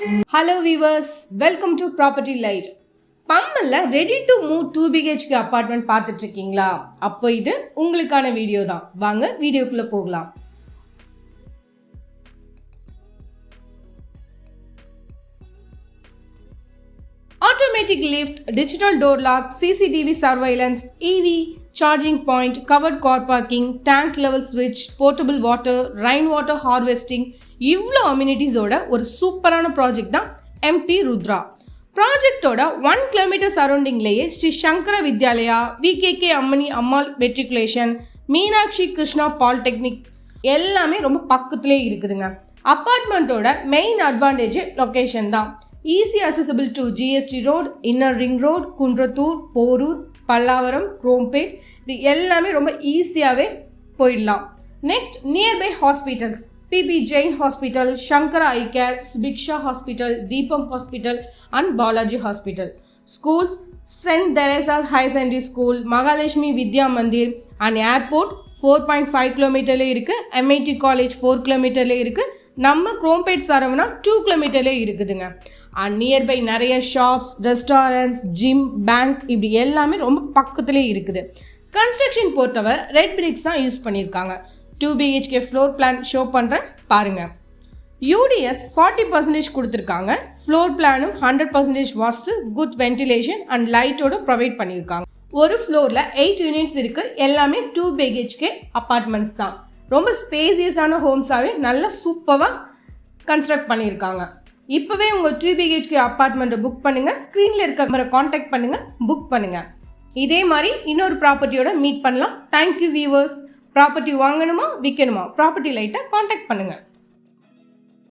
Hello viewers, welcome to Property Light. பம்மல்ல ready to move 2 BHK apartment பார்த்துட்டு இருக்கீங்களா? அப்போ இது உங்களுக்கான வீடியோ தான். வாங்க வீடியோக்குள்ள போகலாம். Automatic lift, digital door lock, CCTV surveillance, EV charging point, covered car parking, tank level switch, portable water, rainwater harvesting, இவ்வளோ அம்யூனிட்டிஸோட ஒரு சூப்பரான ப்ராஜெக்ட் தான் எம்பி ருத்ரா. ப்ராஜெக்டோட 1 கிலோமீட்டர் சரௌண்டிங்லேயே Sri Sankara Vidyalaya, VKK Ammani Ammal matriculation, Meenakshi Krishna polytechnic எல்லாமே ரொம்ப பக்கத்துலேயே இருக்குதுங்க. அப்பார்ட்மெண்ட்டோட மெயின் அட்வான்டேஜ் லொக்கேஷன் தான். Easy accessible to GST road, inner ring road, Kundrathur, Porur, Pallavaram, Chromepet, இது எல்லாமே ரொம்ப ஈஸியாகவே போயிடலாம். Next nearby hospitals PP Jain Hospital, Shankara Eye Care, Subiksha Hospital, Deepam Hospital and Balaji Hospital. Schools, St. Teresa's High Secondary School, Mahalakshmi Vidya Mandir and airport 4.5 km இருக்கு. MIT College 4 km இருக்கு. நம்ம Chromepet Saravana 2 km இருக்குதுங்க. And nearby நிறைய shops, restaurants, gym, bank இப்படி எல்லாமே ரொம்ப பக்கத்துலேயே இருக்குது. கன்ஸ்ட்ரக்ஷன் பொறுத்தவரை ரெட் பிரிக்ஸ் தான் யூஸ் பண்ணியிருக்காங்க. 2 BHK ஃப்ளோர் பிளான் ஷோ பண்ணுறேன் பாருங்கள். UDS 40% கொடுத்துருக்காங்க. ஃப்ளோர் பிளானும் 100% வாஸ்து, குட் வென்டிலேஷன் அண்ட் லைட்டோடு ப்ரொவைட் பண்ணியிருக்காங்க. ஒரு ஃப்ளோரில் 8 யூனிட்ஸ் இருக்குது. எல்லாமே 2 BHK அப்பார்ட்மெண்ட்ஸ் தான். ரொம்ப ஸ்பேசியஸான ஹோம்ஸாகவே நல்லா சூப்பராக கன்ஸ்ட்ரக்ட் பண்ணியிருக்காங்க. இப்போவே உங்கள் 2 BHK அப்பார்ட்மெண்ட்டை புக் பண்ணுங்கள். ஸ்க்ரீனில் இருக்க நம்பரை காண்டாக்ட் பண்ணுங்கள், புக் பண்ணுங்கள். இதே மாதிரி இன்னொரு ப்ராப்பர்ட்டியோட மீட் பண்ணலாம். Thank you viewers. ப்ராப்பர்ட்டி வாங்கணுமா விற்கணுமா? ப்ராப்பர்ட்டி லைட்டை காண்டாக்ட் பண்ணுங்கள்.